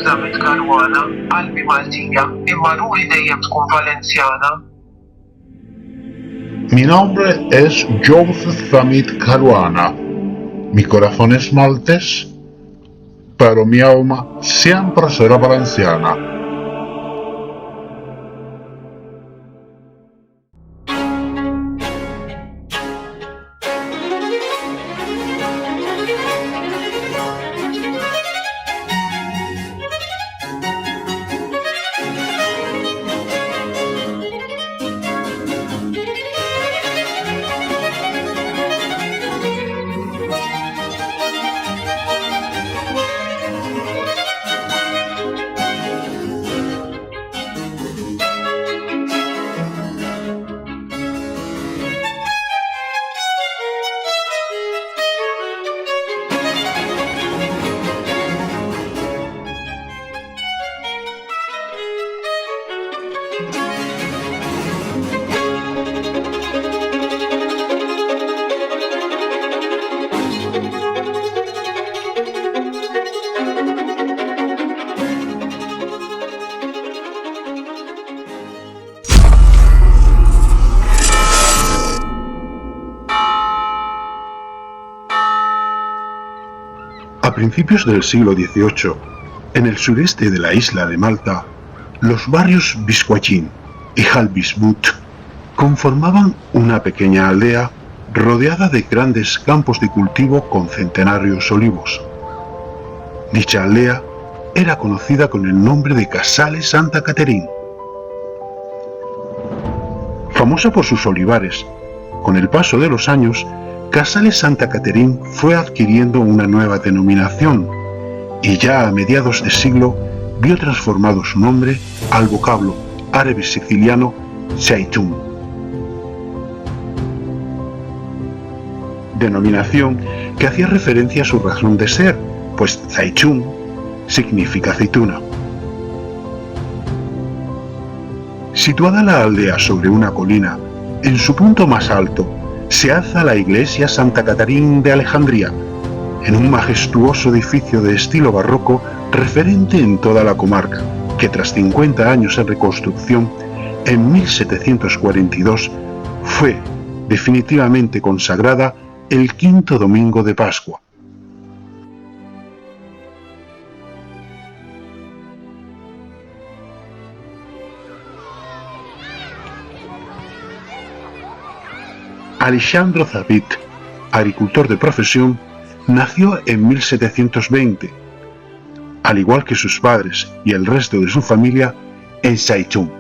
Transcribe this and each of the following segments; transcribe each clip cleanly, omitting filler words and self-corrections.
Zamit Caruana, qalbi Maltija, imma ruri dejjem tkun Valenzjana. Mi nombre es Joseph Zamit Caruana. Mi corazón es maltés, pero mi alma siempre será valenciana. A principios del siglo XVIII, en el sureste de la isla de Malta, los barrios Biscuachín y Halbisbut conformaban una pequeña aldea rodeada de grandes campos de cultivo con centenarios olivos. Dicha aldea era conocida con el nombre de Casale Santa Caterine. Famosa por sus olivares, con el paso de los años, Casale Santa Caterine fue adquiriendo una nueva denominación y ya a mediados de siglo vio transformado su nombre al vocablo árabe siciliano Zaytun, denominación que hacía referencia a su razón de ser, pues Zaytun significa aceituna. Situada la aldea sobre una colina, en su punto más alto se alza la iglesia Santa Caterine de Alejandría, en un majestuoso edificio de estilo barroco referente en toda la comarca, que tras 50 años en reconstrucción, en 1742 fue definitivamente consagrada el quinto domingo de Pascua. Alejandro Zamit, agricultor de profesión, nació en 1720, al igual que sus padres y el resto de su familia, en Zaytun.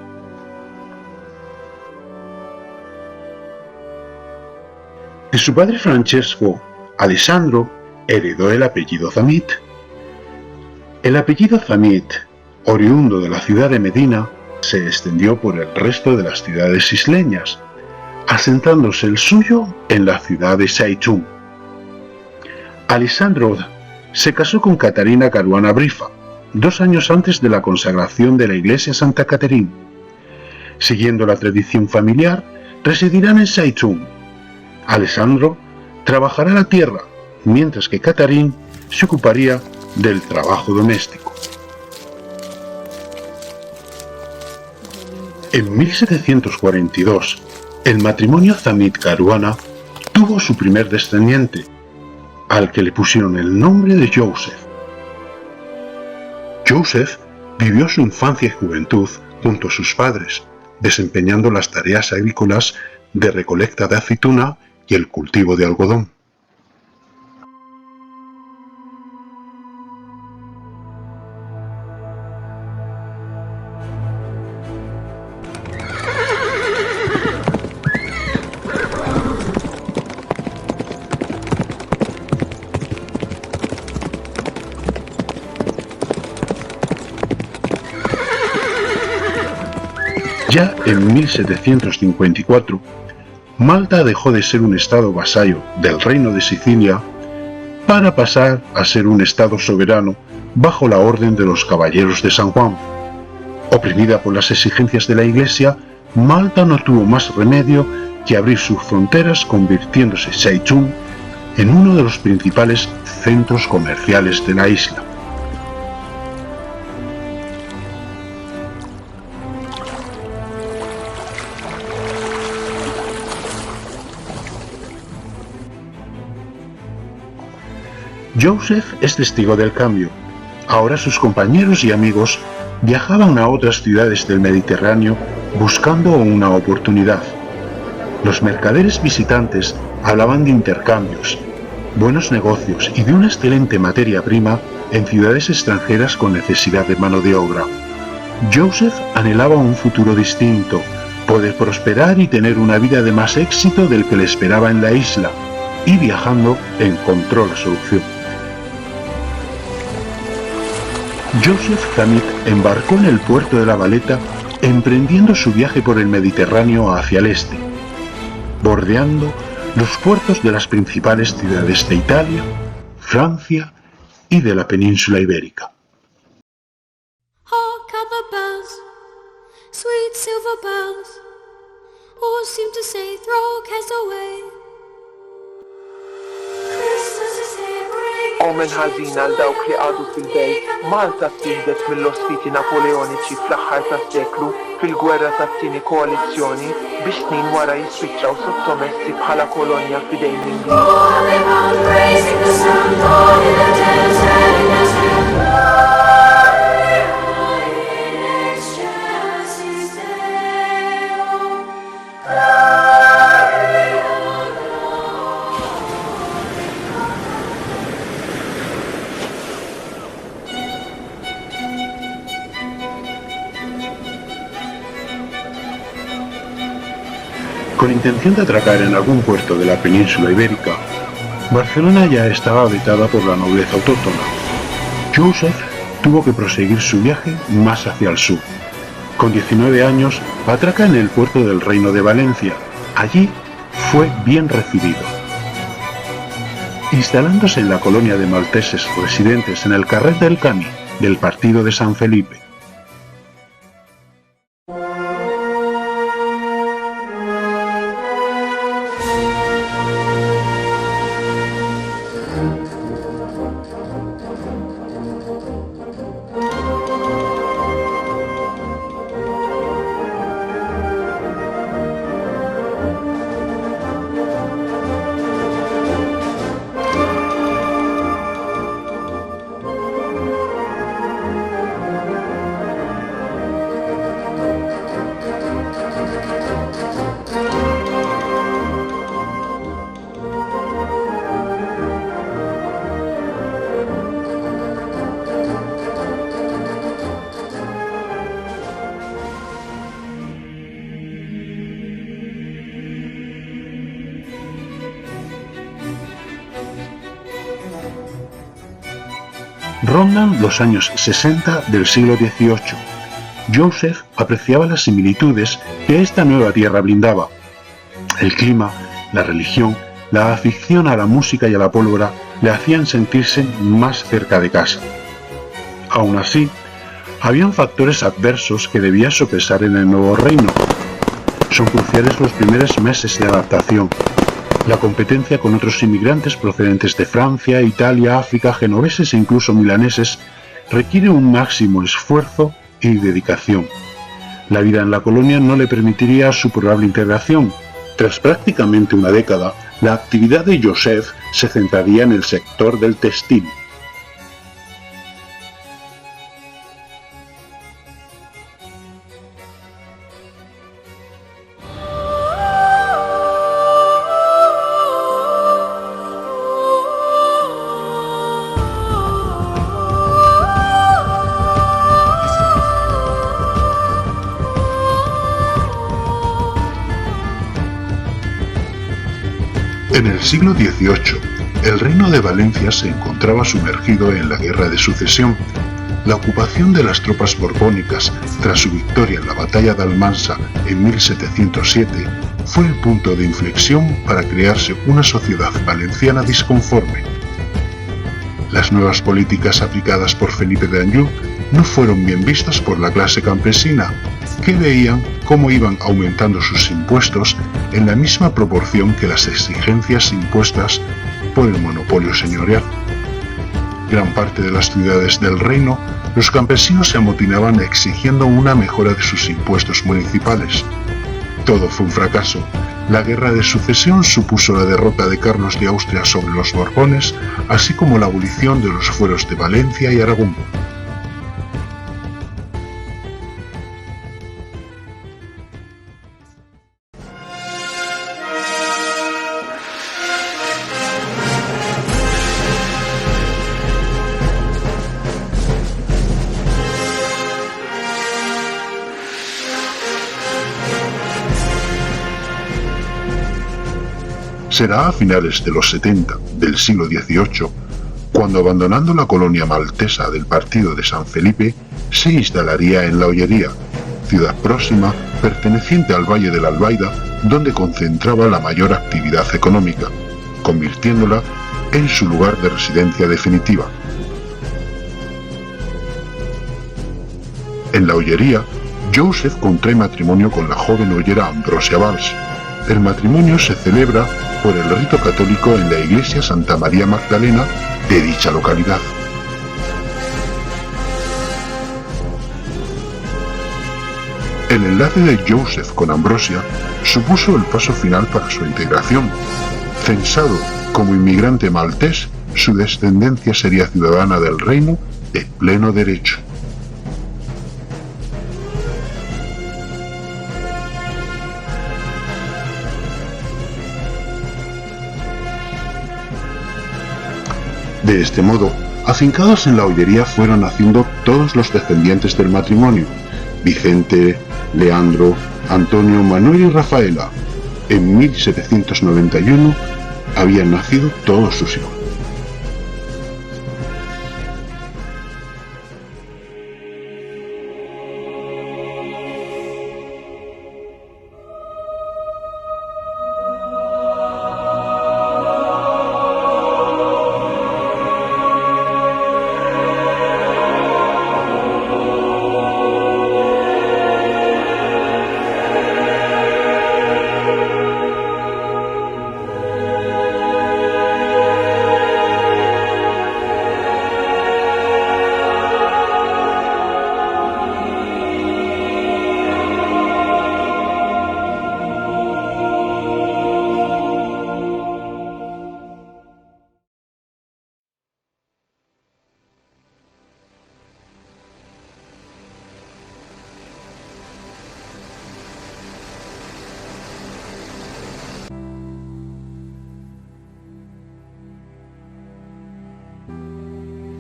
De su padre Francesco, Alessandro heredó el apellido Zamit. El apellido Zamit, oriundo de la ciudad de Medina, se extendió por el resto de las ciudades isleñas, asentándose el suyo en la ciudad de Zaytun. Alessandro se casó con Catarina Caruana Brifa 2 años antes de la consagración de la iglesia Santa Caterine. Siguiendo la tradición familiar, residirán en Zaytun. Alessandro trabajará la tierra, mientras que Catarine se ocuparía del trabajo doméstico. En 1742, el matrimonio Zamit-Caruana tuvo su primer descendiente, al que le pusieron el nombre de Joseph. Joseph vivió su infancia y juventud junto a sus padres, desempeñando las tareas agrícolas de recolecta de aceituna y el cultivo de algodón. Ya en 1754, Malta dejó de ser un estado vasallo del Reino de Sicilia para pasar a ser un estado soberano bajo la orden de los Caballeros de San Juan. Oprimida por las exigencias de la Iglesia, Malta no tuvo más remedio que abrir sus fronteras, convirtiéndose Zaytun en uno de los principales centros comerciales de la isla. Joseph es testigo del cambio. Ahora sus compañeros y amigos viajaban a otras ciudades del Mediterráneo buscando una oportunidad. Los mercaderes visitantes hablaban de intercambios, buenos negocios y de una excelente materia prima en ciudades extranjeras con necesidad de mano de obra. Joseph anhelaba un futuro distinto, poder prosperar y tener una vida de más éxito del que le esperaba en la isla, y viajando encontró la solución. Joseph Hamid embarcó en el puerto de La Valeta, emprendiendo su viaje por el Mediterráneo hacia el este, bordeando los puertos de las principales ciudades de Italia, Francia y de la península ibérica. Hark at the bells, sweet silver bells, all seem to say throw cares away. Christmas is here, bring Omen ħażin għal dawk li għadu fil-bejt, Malta tieħdet mill-ospiti napoleoniċi fl-aħħar tas-seklu fil-gwerra tat-tieni koalizzjoni biex snin wara jispiċċaw sottomessi bħala kolonja f'idejn l-Ingliż. rolling on, praising the sun, born in the desert in His hand. Glory in excelsis Deo. Glory, oh Con intención de atracar en algún puerto de la península ibérica, Barcelona ya estaba habitada por la nobleza autóctona. Joseph tuvo que proseguir su viaje más hacia el sur. Con 19 años, atraca en el puerto del Reino de Valencia. Allí fue bien recibido. Instalándose en la colonia de malteses residentes en el Carrer del Camí del partido de San Felipe. Rondan los años 60 del siglo XVIII. Joseph apreciaba las similitudes que esta nueva tierra brindaba. El clima, la religión, la afición a la música y a la pólvora le hacían sentirse más cerca de casa. Aún así, habían factores adversos que debía sopesar en el nuevo reino. Son cruciales los primeros meses de adaptación. La competencia con otros inmigrantes procedentes de Francia, Italia, África, genoveses e incluso milaneses requiere un máximo esfuerzo y dedicación. La vida en la colonia no le permitiría su probable integración. Tras prácticamente una década, la actividad de Joseph se centraría en el sector del textil. En el siglo XVIII, el reino de Valencia se encontraba sumergido en la Guerra de Sucesión. La ocupación de las tropas borbónicas tras su victoria en la batalla de Almansa en 1707 fue el punto de inflexión para crearse una sociedad valenciana disconforme. Las nuevas políticas aplicadas por Felipe de Anjou no fueron bien vistas por la clase campesina, que veían cómo iban aumentando sus impuestos en la misma proporción que las exigencias impuestas por el monopolio señorial. Gran parte de las ciudades del reino, los campesinos se amotinaban exigiendo una mejora de sus impuestos municipales. Todo fue un fracaso, La guerra de sucesión supuso la derrota de Carlos de Austria sobre los Borbones, así como la abolición de los fueros de Valencia y Aragón. Será a finales de los 70 del siglo XVIII cuando, abandonando la colonia maltesa del partido de San Felipe, se instalaría en La Ollería, ciudad próxima perteneciente al Valle de la Albaida, donde concentraba la mayor actividad económica, convirtiéndola en su lugar de residencia definitiva. En La Ollería, Joseph contrae matrimonio con la joven ollera Ambrosia Valls. El matrimonio se celebra por el rito católico en la iglesia Santa María Magdalena de dicha localidad. El enlace de Joseph con Ambrosia supuso el paso final para su integración. Censado como inmigrante maltés, su descendencia sería ciudadana del reino de pleno derecho. De este modo, afincados en La Ollería fueron naciendo todos los descendientes del matrimonio: Vicente, Leandro, Antonio, Manuel y Rafaela. En 1791 habían nacido todos sus hijos.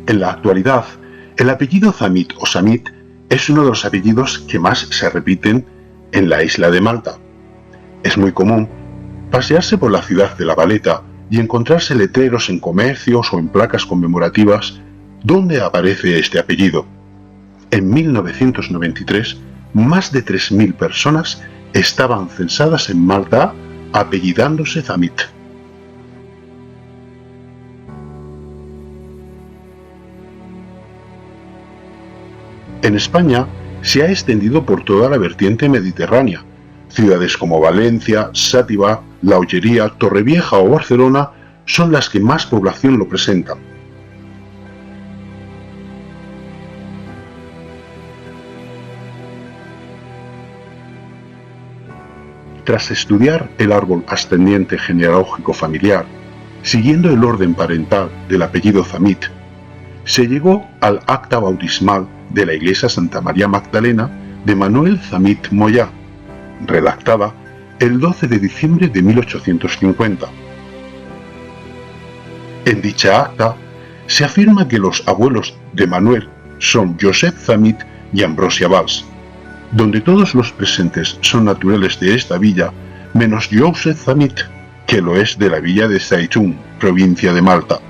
En la actualidad, el apellido Zamit o Samit es uno de los apellidos que más se repiten en la isla de Malta. Es muy común pasearse por la ciudad de La Valeta y encontrarse letreros en comercios o en placas conmemorativas donde aparece este apellido. En 1993, más de 3.000 personas estaban censadas en Malta apellidándose Zamit. En España se ha extendido por toda la vertiente mediterránea. Ciudades como Valencia, Sátiva, La Ollería, Torrevieja o Barcelona son las que más población lo presentan. Tras estudiar el árbol ascendiente genealógico familiar, siguiendo el orden parental del apellido Zamit, se llegó al acta bautismal de la iglesia Santa María Magdalena de Manuel Zamit Moyá, redactada el 12 de diciembre de 1850. En dicha acta se afirma que los abuelos de Manuel son Joseph Zamit y Ambrosia Valls, donde todos los presentes son naturales de esta villa, menos Joseph Zamit, que lo es de la villa de Zaytún, provincia de Malta.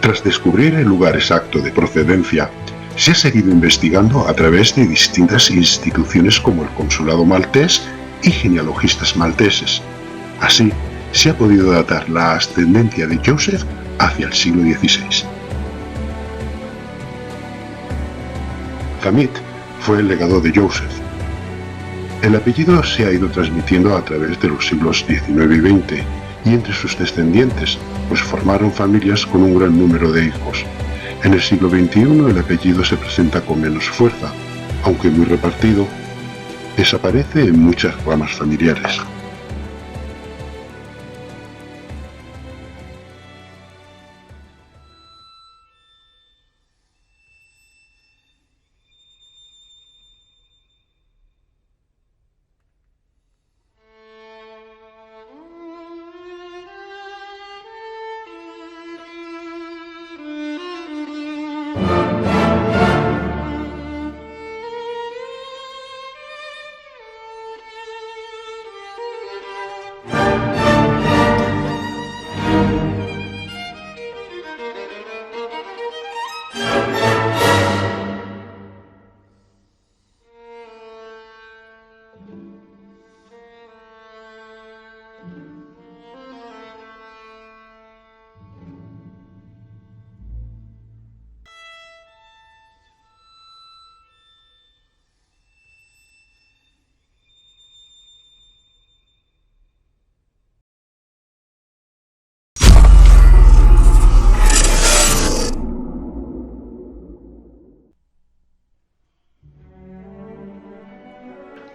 Tras descubrir el lugar exacto de procedencia, se ha seguido investigando a través de distintas instituciones como el Consulado maltés y genealogistas malteses. Así, se ha podido datar la ascendencia de Joseph hacia el siglo XVI. Thamit fue el legado de Joseph. El apellido se ha ido transmitiendo a través de los siglos XIX y XX, y entre sus descendientes, pues formaron familias con un gran número de hijos. En el siglo XXI el apellido se presenta con menos fuerza, aunque muy repartido, desaparece en muchas ramas familiares.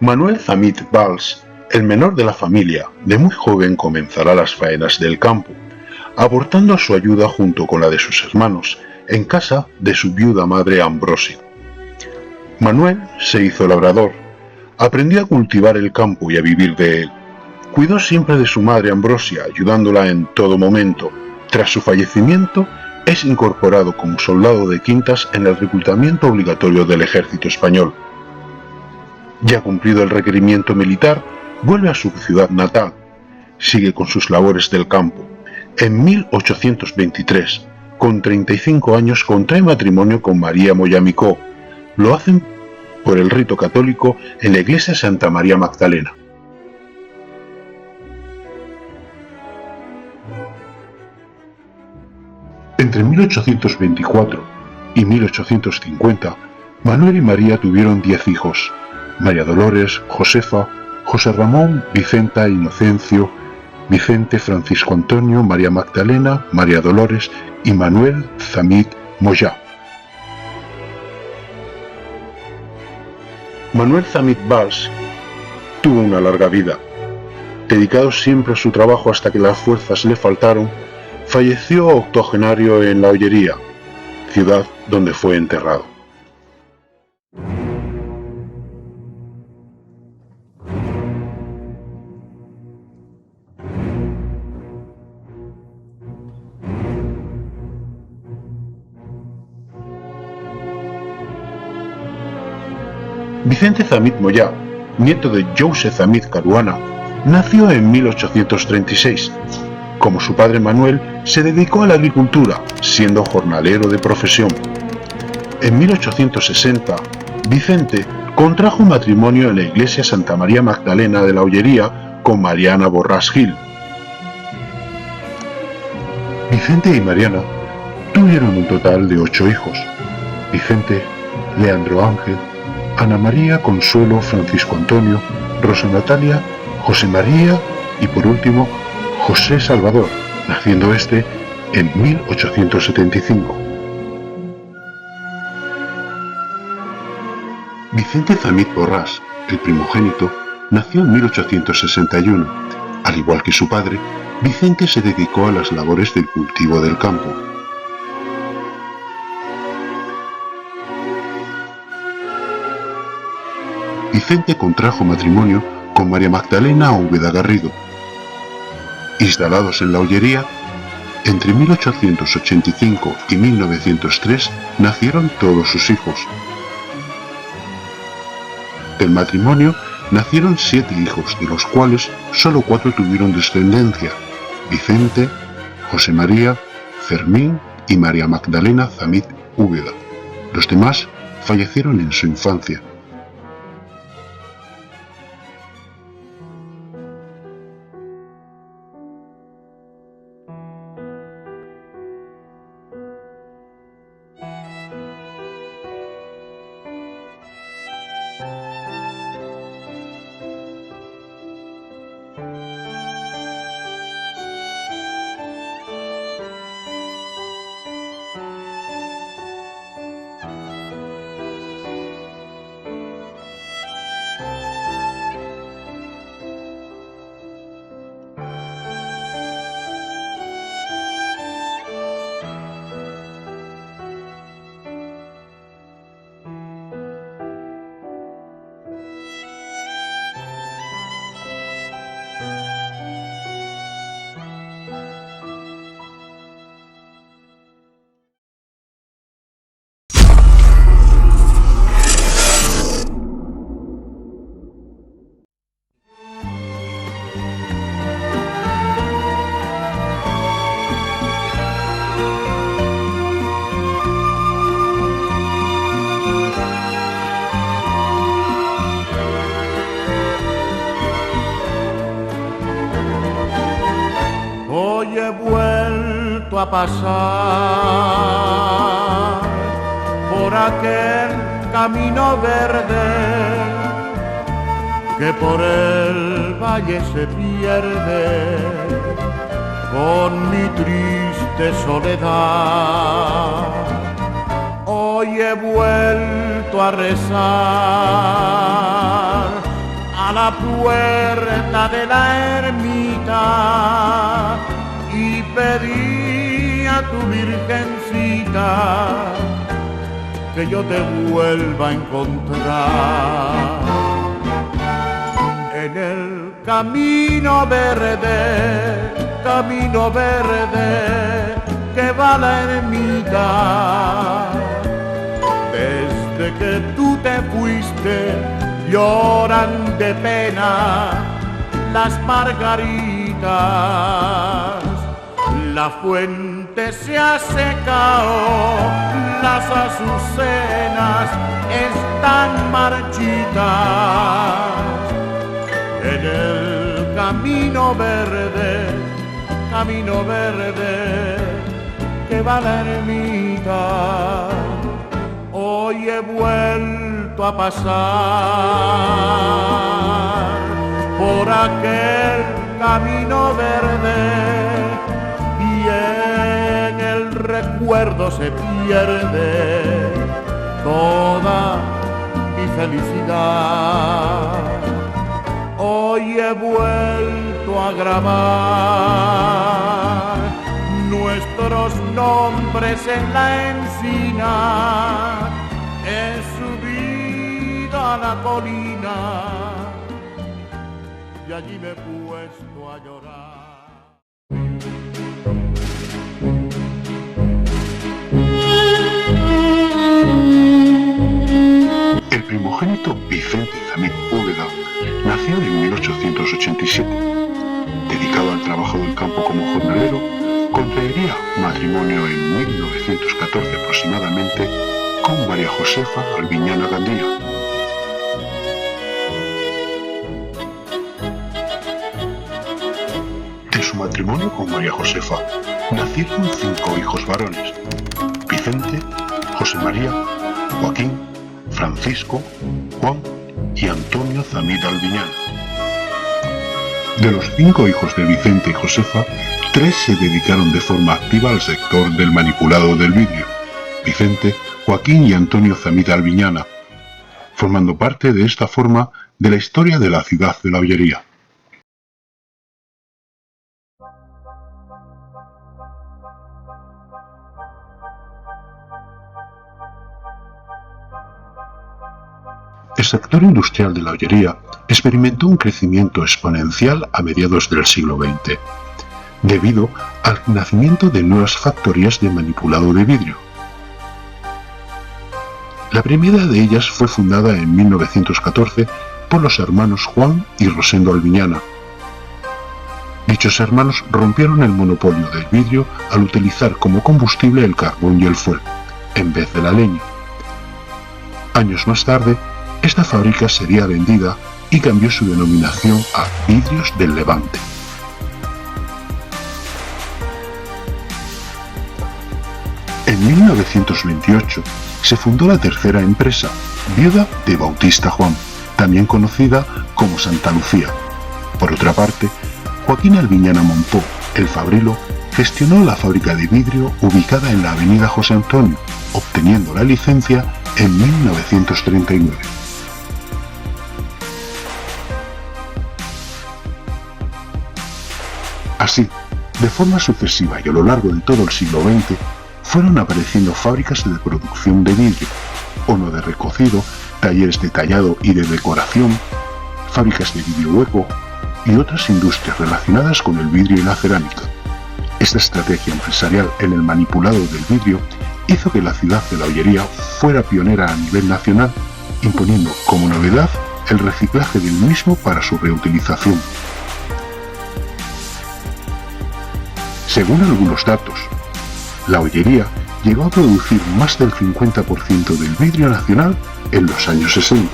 Manuel Thamit Valls, el menor de la familia, de muy joven comenzará las faenas del campo, aportando su ayuda junto con la de sus hermanos, en casa de su viuda madre Ambrosia. Manuel se hizo labrador, aprendió a cultivar el campo y a vivir de él. Cuidó siempre de su madre Ambrosia, ayudándola en todo momento. Tras su fallecimiento, es incorporado como soldado de quintas en el reclutamiento obligatorio del ejército español. Ya cumplido el requerimiento militar, vuelve a su ciudad natal. Sigue con sus labores del campo. En 1823, con 35 años, contrae matrimonio con María Moyamicó. Lo hacen por el rito católico en la iglesia Santa María Magdalena. Entre 1824 y 1850, Manuel y María tuvieron 10 hijos: María Dolores, Josefa, José Ramón, Vicenta, Inocencio, Vicente, Francisco Antonio, María Magdalena, María Dolores y Manuel Thamit Moyà. Manuel Thamit Valls tuvo una larga vida. Dedicado siempre a su trabajo hasta que las fuerzas le faltaron, falleció octogenario en La Ollería, ciudad donde fue enterrado. Vicente Thamit Moyà, nieto de Joseph Thamit Caruana, nació en 1836. Como su padre Manuel, se dedicó a la agricultura, siendo jornalero de profesión. En 1860, Vicente contrajo matrimonio en la iglesia Santa María Magdalena de La Ollería con Mariana Borràs Gil. Vicente y Mariana tuvieron un total de 8 hijos: Vicente, Leandro Ángel, Ana María, Consuelo, Francisco Antonio, Rosa Natalia, José María y por último José Salvador, naciendo este en 1875. Vicente Thamit Borràs, el primogénito, nació en 1861. Al igual que su padre, Vicente se dedicó a las labores del cultivo del campo. Vicente contrajo matrimonio con María Magdalena Úbeda Garrido. Instalados en La Ollería, entre 1885 y 1903 nacieron todos sus hijos. Del matrimonio nacieron 7 hijos, de los cuales solo 4 tuvieron descendencia: Vicente, José María, Fermín y María Magdalena Zamit Úbeda. Los demás fallecieron en su infancia. Hoy he vuelto a pasar por aquel camino verde que por el valle se pierde con mi triste soledad. Hoy he vuelto a rezar a la puerta de la ermita y pedí a tu virgencita que yo te vuelva a encontrar. En el camino verde que va a la ermita, desde que tú te fuiste lloran de pena las margaritas, la fuente se ha secado, las azucenas están marchitas. En el camino verde que va a la ermita, hoy he vuelto a pasar por aquel camino verde y en el recuerdo se pierde toda mi felicidad. Hoy he vuelto a grabar nuestros nombres en la encina. He subido a la colina y allí me he puesto a llorar. El primogénito Vicente Zamit Úbeda nació en 1887. Dedicado al trabajo del campo como jornalero, contraería matrimonio en 1914 aproximadamente con María Josefa Albiñana Gandía. De su matrimonio con María Josefa nacieron 5 hijos varones: Vicente, José María, Joaquín, Francisco, Juan y Antonio Zamit Albiñana. De los 5 hijos de Vicente y Josefa, 3 se dedicaron de forma activa al sector del manipulado del vidrio: Vicente, Joaquín y Antonio Zamit Albiñana, formando parte de esta forma de la historia de la ciudad de La Ollería. El sector industrial de La Ollería experimentó un crecimiento exponencial a mediados del siglo XX, debido al nacimiento de nuevas factorías de manipulado de vidrio. La primera de ellas fue fundada en 1914 por los hermanos Juan y Rosendo Albiñana. Dicha Dichos hermanos rompieron el monopolio del vidrio al utilizar como combustible el carbón y el fuego, en vez de la leña. Años más tarde, esta fábrica sería vendida y cambió su denominación a Vidrios del Levante. En 1928 se fundó la tercera empresa, viuda de Bautista Juan, también conocida como Santa Lucía. Por otra parte, Joaquín Albiñana Montó, el fabrilo, gestionó la fábrica de vidrio ubicada en la avenida José Antonio, obteniendo la licencia en 1939. Así, de forma sucesiva y a lo largo de todo el siglo XX, fueron apareciendo fábricas de producción de vidrio, horno de recocido, talleres de tallado y de decoración, fábricas de vidrio hueco y otras industrias relacionadas con el vidrio y la cerámica. Esta estrategia empresarial en el manipulado del vidrio hizo que la ciudad de La Ollería fuera pionera a nivel nacional, imponiendo como novedad el reciclaje del mismo para su reutilización. Según algunos datos, La Ollería llegó a producir más del 50% del vidrio nacional en los años 60.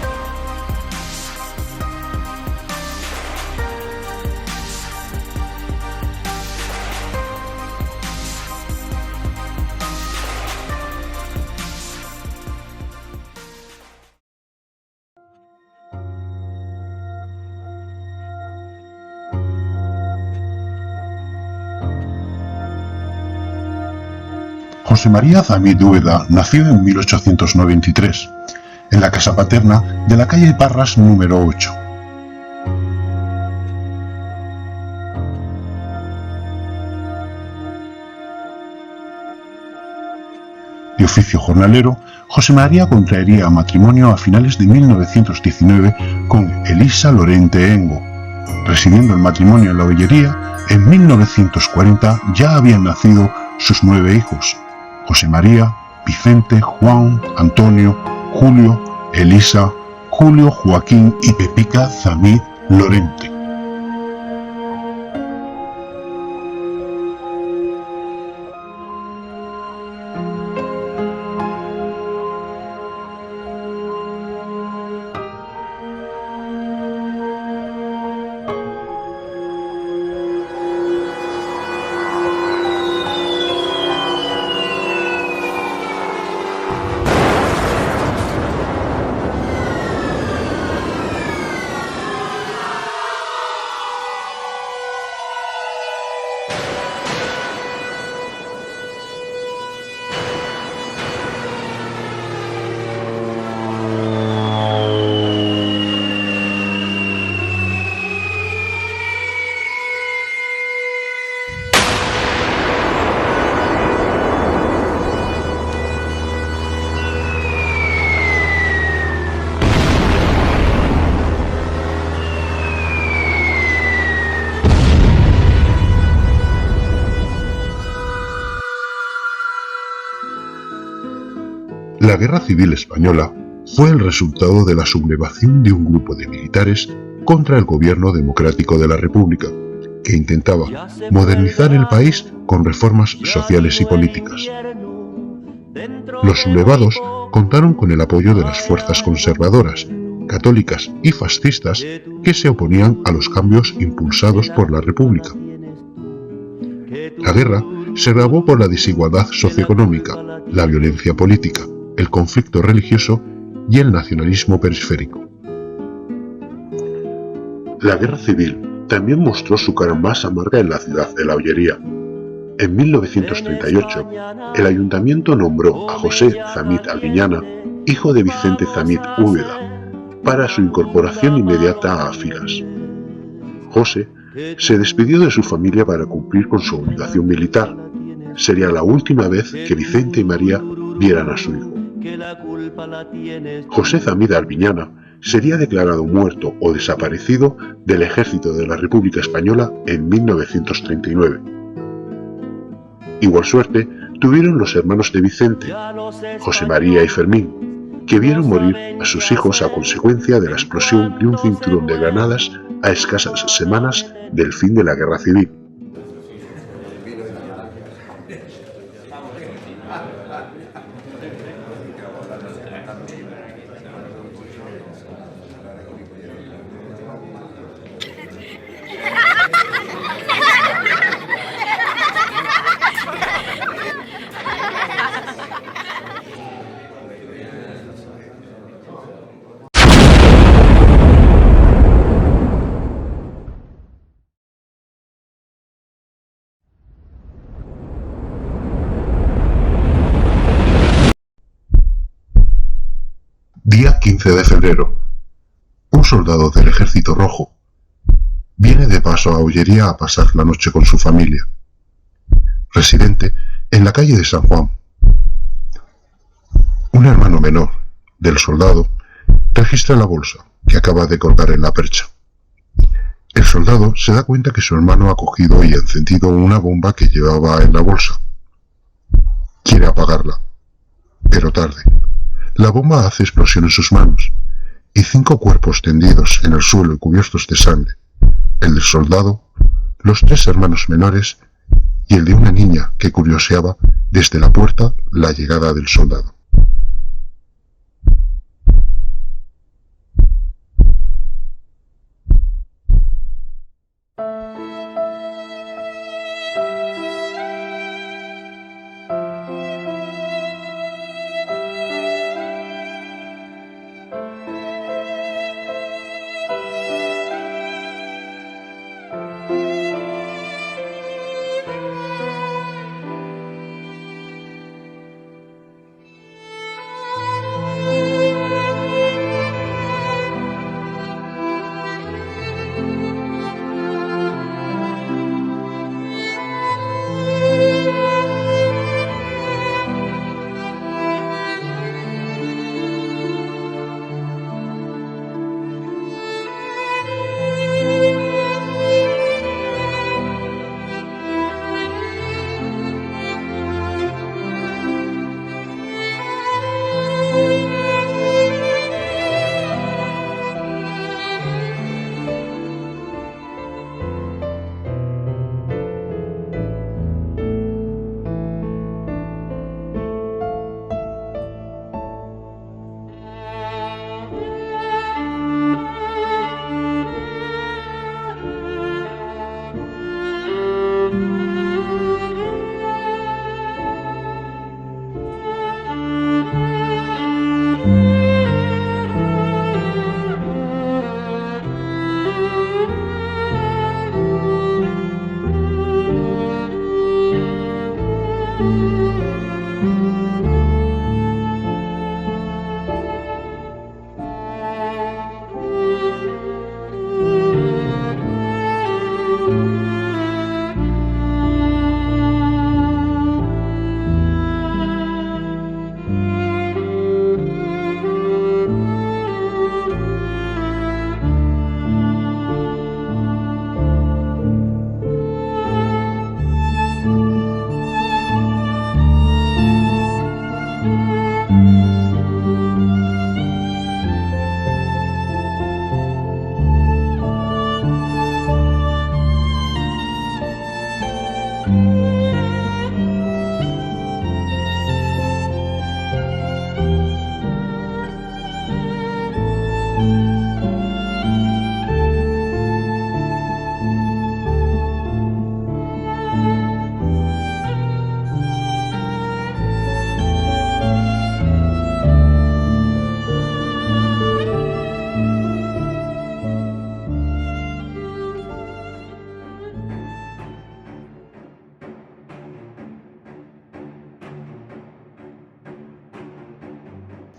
José María Zamit Úbeda nació en 1893, en la casa paterna de la calle Parras número 8. De oficio jornalero, José María contraería matrimonio a finales de 1919 con Elisa Lorente Engo. Residiendo el matrimonio en La Ollería, en 1940 ya habían nacido sus 9 hijos: José María, Vicente, Juan, Antonio, Julio, Elisa, Julio, Joaquín y Pepica Zamit Lorente. La Guerra Civil Española fue el resultado de la sublevación de un grupo de militares contra el gobierno democrático de la República, que intentaba modernizar el país con reformas sociales y políticas. Los sublevados contaron con el apoyo de las fuerzas conservadoras, católicas y fascistas que se oponían a los cambios impulsados por la República. La guerra se agravó por la desigualdad socioeconómica, la violencia política, el conflicto religioso y el nacionalismo periférico. La guerra civil también mostró su cara más amarga en la ciudad de La Ollería. En 1938, el ayuntamiento nombró a José Zamit Albiñana, hijo de Vicente Zamit Úbeda, para su incorporación inmediata a filas. José se despidió de su familia para cumplir con su obligación militar. Sería la última vez que Vicente y María vieran a su hijo. José Zamit Albiñana sería declarado muerto o desaparecido del Ejército de la República Española en 1939. Igual suerte tuvieron los hermanos de Vicente, José María y Fermín, que vieron morir a sus hijos a consecuencia de la explosión de un cinturón de granadas a escasas semanas del fin de la guerra civil. Día 15 de febrero. Un soldado del Ejército Rojo viene de paso a Ollería a pasar la noche con su familia. Residente en la calle de San Juan. Un hermano menor del soldado registra la bolsa que acaba de colgar en la percha. El soldado se da cuenta que su hermano ha cogido y encendido una bomba que llevaba en la bolsa. Quiere apagarla, pero tarde. La bomba hace explosión en sus manos, y 5 cuerpos tendidos en el suelo y cubiertos de sangre, el del soldado, los 3 hermanos menores y el de una niña que curioseaba desde la puerta la llegada del soldado.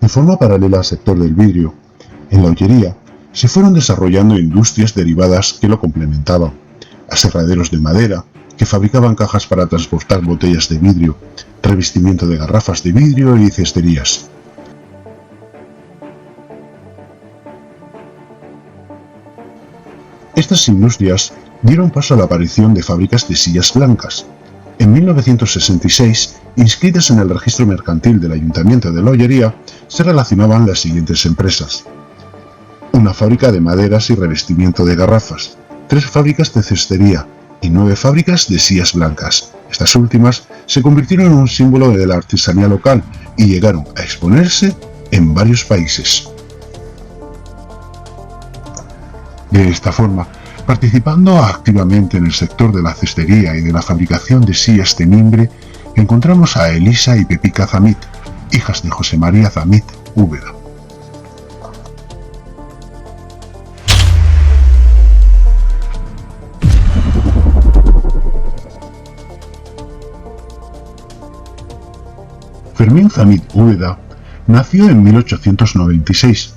De forma paralela al sector del vidrio, en la Ollería se fueron desarrollando industrias derivadas que lo complementaban, aserraderos de madera, que fabricaban cajas para transportar botellas de vidrio, revestimiento de garrafas de vidrio y cesterías. Estas industrias dieron paso a la aparición de fábricas de sillas blancas. En 1966, inscritas en el registro mercantil del Ayuntamiento de la Ollería, se relacionaban las siguientes empresas: una fábrica de maderas y revestimiento de garrafas, 3 fábricas de cestería y 9 fábricas de sillas blancas. Estas últimas se convirtieron en un símbolo de la artesanía local y llegaron a exponerse en varios países. De esta forma, participando activamente en el sector de la cestería y de la fabricación de sillas de mimbre, encontramos a Elisa y Pepica Zamit, hijas de José María Zamit Úbeda. Fermín Zamit Úbeda nació en 1896.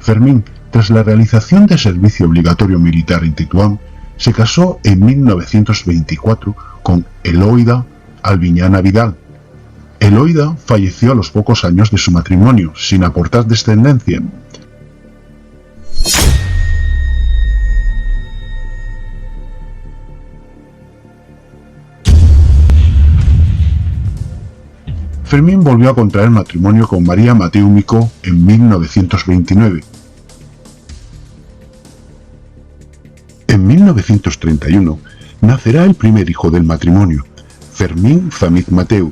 Fermín, tras la realización de servicio obligatorio militar en Tetuán, se casó en 1924 con Eloida Albiñana Vidal. Eloida falleció a los pocos años de su matrimonio, sin aportar descendencia. Fermín volvió a contraer matrimonio con María Mateu Micó en 1929. En 1931 nacerá el primer hijo del matrimonio, Fermín Zamit Mateu,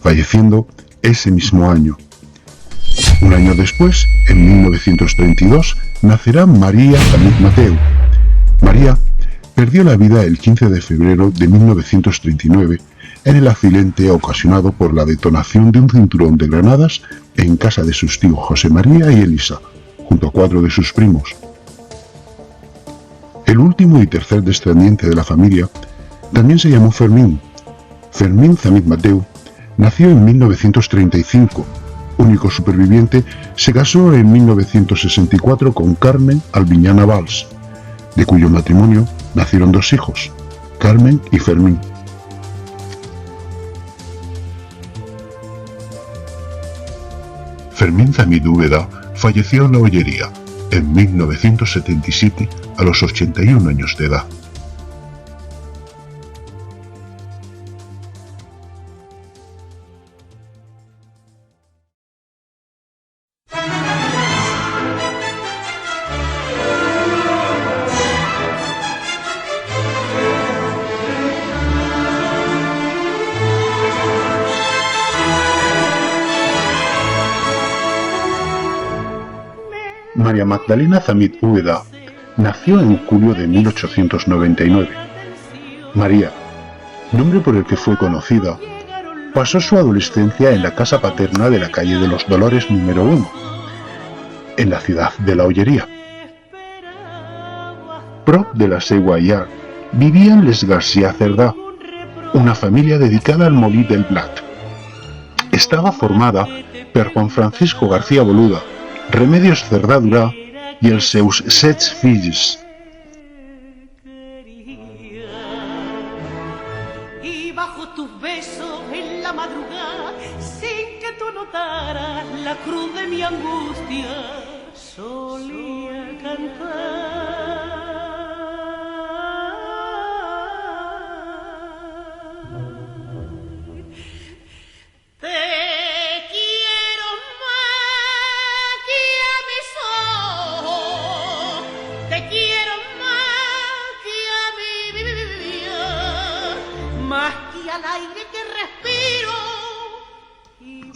falleciendo ese mismo año. Un año después, en 1932, nacerá María Zamit Mateu. María perdió la vida el 15 de febrero de 1939 en el accidente ocasionado por la detonación de un cinturón de granadas en casa de sus tíos José María y Elisa, junto a 4 de sus primos. El último y tercer descendiente de la familia también se llamó Fermín. Fermín Zamit Mateu nació en 1935. Único superviviente, se casó en 1964 con Carmen Albiñana Valls, de cuyo matrimonio nacieron 2 hijos, Carmen y Fermín. Fermín Zamit Úbeda falleció en La Ollería en 1977 a los 81 años de edad. María Magdalena Zamit Úbeda nació en julio de 1899. María, nombre por el que fue conocida, pasó su adolescencia en la casa paterna de la calle de los Dolores número 1, en la ciudad de La Ollería. Prop de la Seua Llar vivían les García Cerdá, una familia dedicada al molí del blat. Estaba formada per Juan Francisco García Boluda, Remedios Cerdá Durá y els seus 7 fills. Y bajo tus besos en la madrugada, sin que tú notaras la cruz de mi angustia, solía cantar.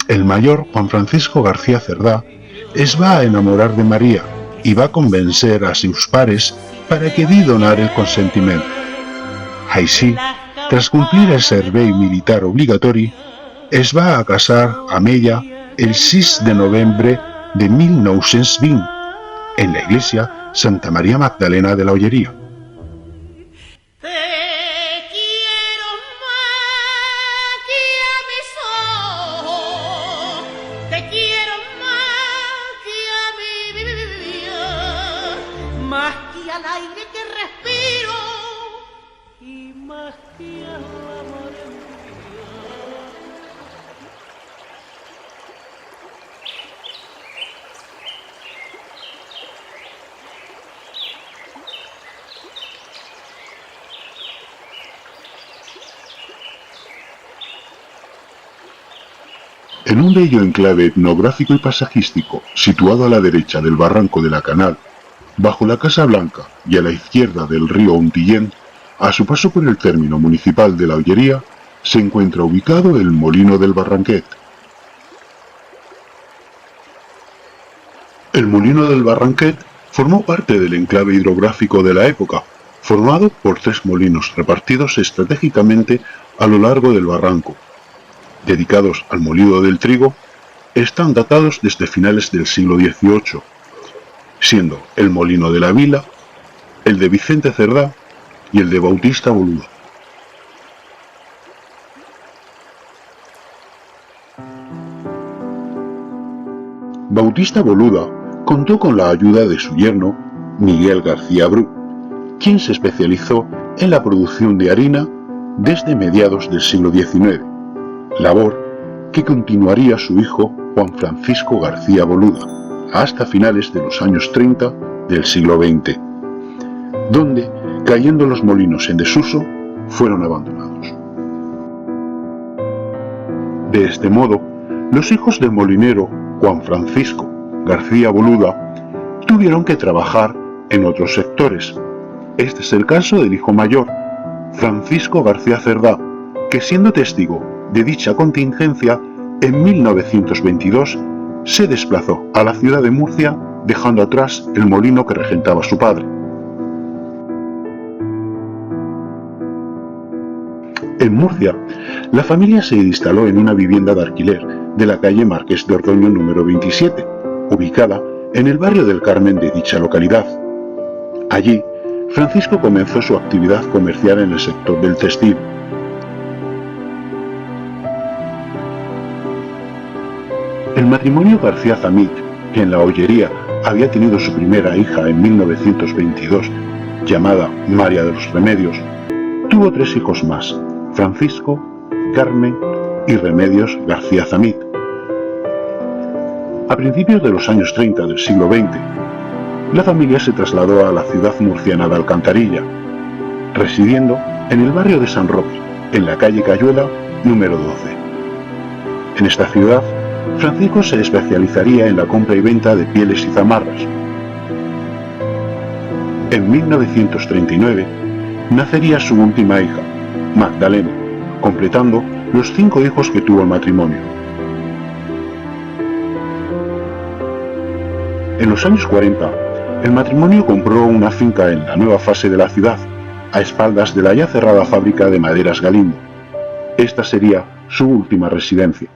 El mayor, Juan Francisco García Cerdá, es va a enamorar de María y va a convencer a sus pares para que di donar el consentiment. Així, tras cumplir el servei militar obligatori, es va a casar amb ella el 6 de novembre de 1920 en la iglesia Santa María Magdalena de La Ollería. En un bello enclave etnográfico y paisajístico, situado a la derecha del barranco de la Canal, bajo la Casa Blanca y a la izquierda del río Ontillén, a su paso por el término municipal de La Ollería, se encuentra ubicado el Molino del Barranquet. El Molino del Barranquet formó parte del enclave hidrográfico de la época, formado por 3 molinos repartidos estratégicamente a lo largo del barranco. Dedicados al molido del trigo, están datados desde finales del siglo XVIII, siendo el Molino de la Vila, el de Vicente Cerdá y el de Bautista Boluda. Bautista Boluda contó con la ayuda de su yerno, Miguel García Bru, quien se especializó en la producción de harina desde mediados del siglo XIX, labor que continuaría su hijo Juan Francisco García Boluda hasta finales de los años 30 del siglo XX, donde, cayendo los molinos en desuso, fueron abandonados. De este modo, los hijos del molinero Juan Francisco García Boluda tuvieron que trabajar en otros sectores. Este es el caso del hijo mayor, Francisco García Cerdá, que siendo testigo de dicha contingencia, en 1922 se desplazó a la ciudad de Murcia, dejando atrás el molino que regentaba su padre. En Murcia, la familia se instaló en una vivienda de alquiler de la calle Marqués de Ordoño número 27, ubicada en el barrio del Carmen de dicha localidad. Allí, Francisco comenzó su actividad comercial en el sector del textil. El matrimonio García Zamit, que en La Ollería había tenido su primera hija en 1922, llamada María de los Remedios, tuvo 3 hijos más, Francisco, Carmen y Remedios García Zamit. A principios de los años 30 del siglo XX, la familia se trasladó a la ciudad murciana de Alcantarilla, residiendo en el barrio de San Roque, en la calle Cayuela número 12. En esta ciudad, Francisco se especializaría en la compra y venta de pieles y zamarras. En 1939 nacería su última hija, Magdalena, completando los 5 hijos que tuvo el matrimonio. En los años 40, el matrimonio compró una finca en la nueva fase de la ciudad, a espaldas de la ya cerrada fábrica de maderas Galindo. Esta sería su última residencia.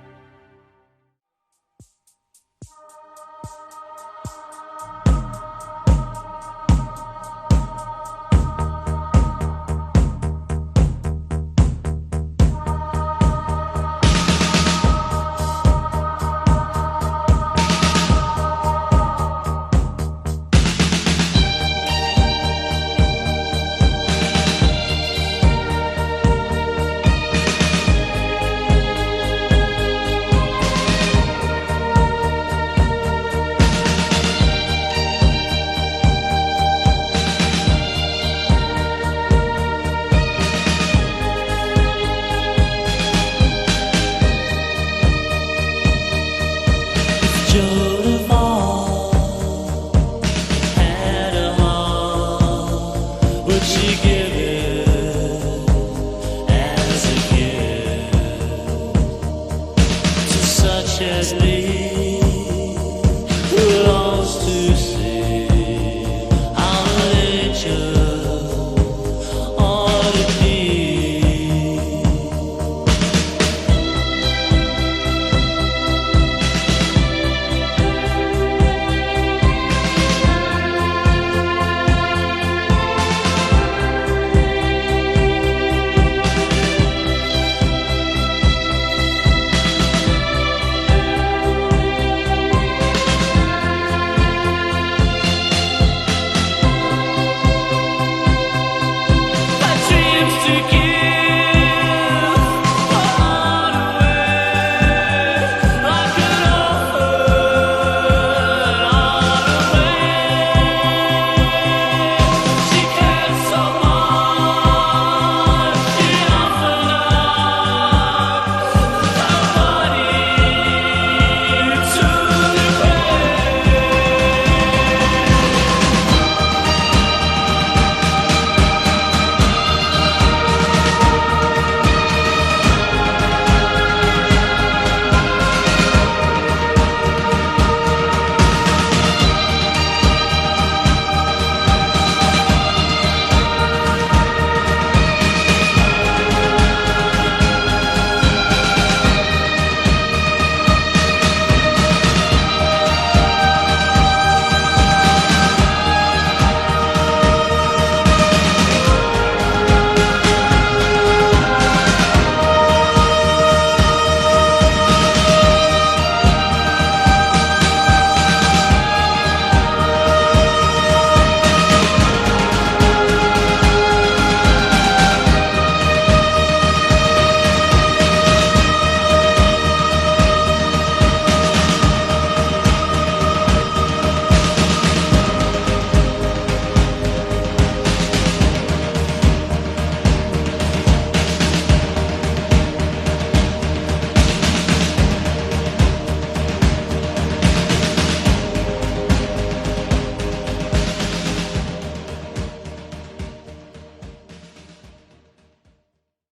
Just me.